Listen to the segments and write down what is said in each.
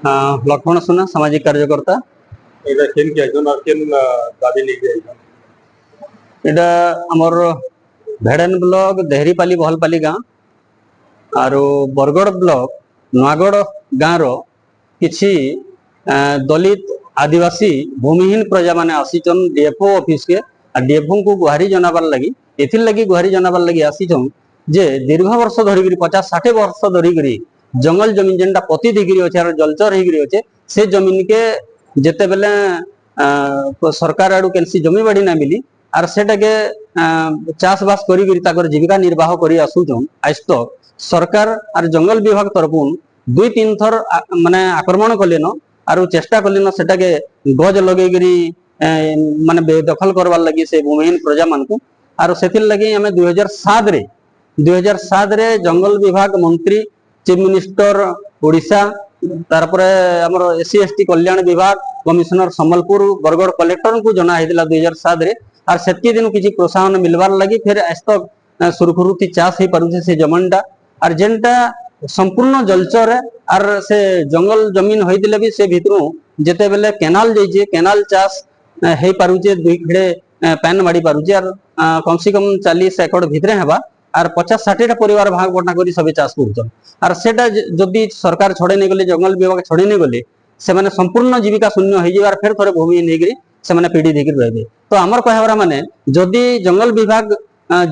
लक्ष्मण सुना सामाजिक कार्यकर्ता एटा हमर भेड़न ब्लॉक देहरीपाली भलपाली गाँ आरो बरगड़ ब्लॉक नुआगड़ गाँव रो किछि दलित आदिवासी भूमिहीन प्रजा माने आसीचन डीएफओ ऑफिस के डीएफओ को गुहारी जनाबार लगी एथिर लगी गुहारी जनाबार लगी आसीचन जे दीर्घ वर्ष धरिक 50-60 वर्ष धरिक जंगल जमीन जेनटा पति दिगिरी अच्छे और जलचर होगिरी अच्छे से जमीन के जेते बेले सरकार आड़ू केनसी जमी बाड़ी ना मिली आर सेटा के चाष बास करी ताकर जीविका निर्वाह करी आसुचन आज तक सरकार आर जंगल विभाग तरफुन 2-3 थर माने आक्रमण कले न आर चेष्टा कले न सेटा के गज लगेगिरी माने बेदखल करवार लगी से भूमिहीन प्रजा मानकु आर सेथिर लगी हमें 2007 रे जंगल विभाग मंत्री चीफ मिनिस्टर ओडिशा तारपरे हमर एससी एसटी कल्याण विभाग कमिशनर संबलपुर बरगड़ कलेक्टर को जना हेदिला 2007 रे आर सेति दिन किछि प्रोत्साहन मिलवार लगी फिर आज तक सुरखुरुती चाष हे पारुछे से जमीनटा आर जेनटा संपूर्ण जलचर आर से जंगल जमीन होइदिले भी से भितरु जेते बेले केनाल जाइजे केनाल चाष हे पारुछे दुई खेड़े पैन माडी पारुछे आर कम से कम 40 एकड़ भितरे हेबा आर 50-60 परिवार भाग बटा करी सबे चाष करछन आर सेटा जदि सरकार छड़े नै गले जंगल विभाग छड़े नै गले से माने संपूर्ण जीविका शून्य हो जाबार फिर थोड़े भूमि नेगिरी से माने पीड़ी देगिर रहबे तो हमर कहबार माने जदि जंगल विभाग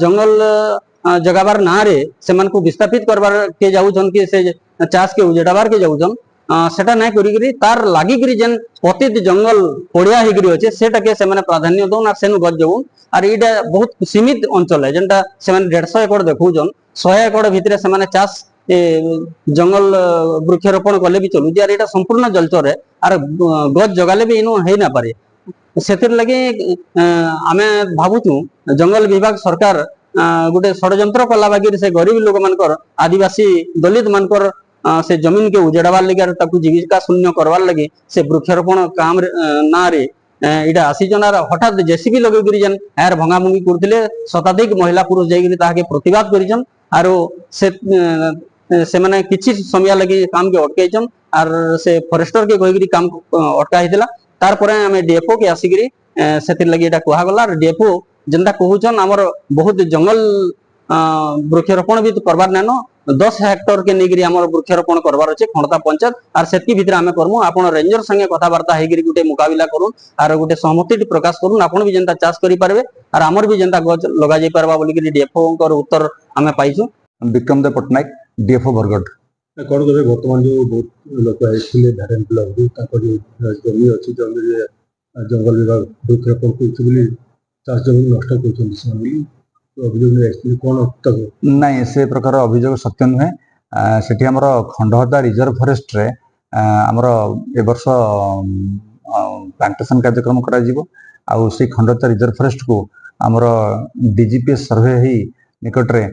जंगल जगाबार ना रे से मन को विस्थापित करबार के जाउछन कि से चाष के उजेडाबार के जाउछन सेटा नै करिगिरी तार लागिगिरी जेन पतित जंगल पड़िया हेगिरी अछि सेटा के से माने प्राधान्य दोन आर सेनु गज जउन आर इडा बहुत सीमित अंचल है जेनटा से माने 150 एकड़ देखौजन 100 एकड़ भितरे से माने चाष जंगल वृक्षारोपण कले भी चलु यार एटा संपूर्ण जलचर है आर गज जगाले भी इनो हे ना पारे सेतिर लगे आमे भाबुचु जंगल विभाग सरकार गोटे षडयंत्र कला बागी से गरीब लोक मानकर आदिवासी दलित मानकर से जमीन के उजेड़ाबार लगी आर ताकू जीविका शून्य करवार लगी से वृक्षारोपण काम ना रे इटा आसीजन आर हठात जेसीबी लगेगिरी जेन यार भंगा भंगी करथिले शताधिक महिला पुरुष जाइगिरी ताके प्रतिवाद करिजन आरो से माने किछि समय लगी काम के अटकाइछन आर से फॉरेस्टर के कहिगिरी काम अटका हितला तार परे हमें डीएफओ के आसीगिरी सेतिर लगी एटा कोहा गला आर डीएफओ जेनटा कहूछन हमर बहुत जंगल वृक्षारोपण भी करबार नानो 10 हेक्टर के नेगिरी हमर वृक्षारोपण करबार अछि खणता पंचायत आर सेति भितर हमें करमु आपण रेंजर संगे कथा वार्ता हेगिरी गुटे मुकाबिला करूं आर गुटे सहमति प्रकाश करूं आपण भी जेनता चाष करि पारबे आर हमर भी जेनता गज लगा जाई पारबा बोली कि डीएफओ कर उत्तर हमें पाइछु विक्रम दे पटनायक डीएफओ बरगड़ कौन कहे वर्तमान जो बहुत लोग आए भेड़न ब्लॉक जमी अच्छी जमी जंगल विभाग वृक्षारोपण कर चाष जमी नष्ट कर अभियोग कौन नाई से प्रकार अभियोग सत्य नुहे सेठी हमर खंडहता रिजर्व फॉरेस्ट रे हमर ए वर्ष प्लांटेशन कार्यक्रम करा जिवो आ से खंडहता रिजर्व फॉरेस्ट को हमर डीजीपीएस सर्वे ही निकट रे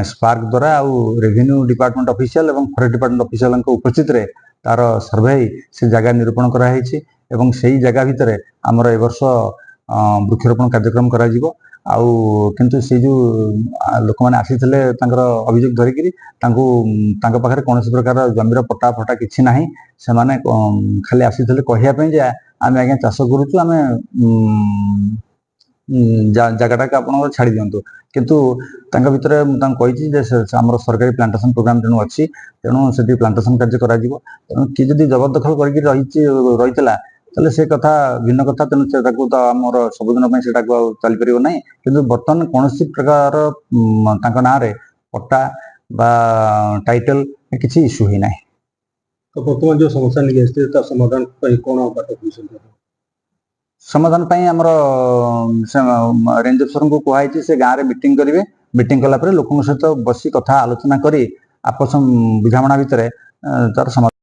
स्पार्क द्वारा आ रेवेन्यू डिपार्टमेंट ऑफिशियल एवं फॉरेस्ट डिपार्टमेंट ऑफिशियल उपस्थित रे तार सर्वे से जगह निरूपण करा हेछि एवं सेही जगह भितरे हमर ए वर्ष वृक्षारोपण कार्यक्रम करा जिवो आउ किंतु से जो लोक मैंने आसी अभियोग धरिकी पाखे कौन प्रकार जमीर पट्टा फटा किसी ना से माने खाली आसी कहवाई जे आम आज्ञा चाष करुचु आम जगटा आप छाड़ दिंतु किंतु भितर मुझे आम सरकारी प्लांटेशन प्रोग्राम तेणु अच्छी तेणु से प्लांटेशन कार्य करा तेणु किए जब जबरदखल कर ताले से कथा भिन्न कथा तेणु तो आमर सबुदिन से चली पार ना कि बर्तमान कौन प्रकार ना पट्टा बा टाइटल किसी इश्यू ही ना तो बर्तमान जो समस्या नहीं समाधान कौन बात समाधान आमर रेंज अफसर को कहुई से गाँव में मीटिंग करेंगे मीटिंग कलापर लोक सहित बसी कथा आलोचना कर आपस बुझाणा भितर तार समाधान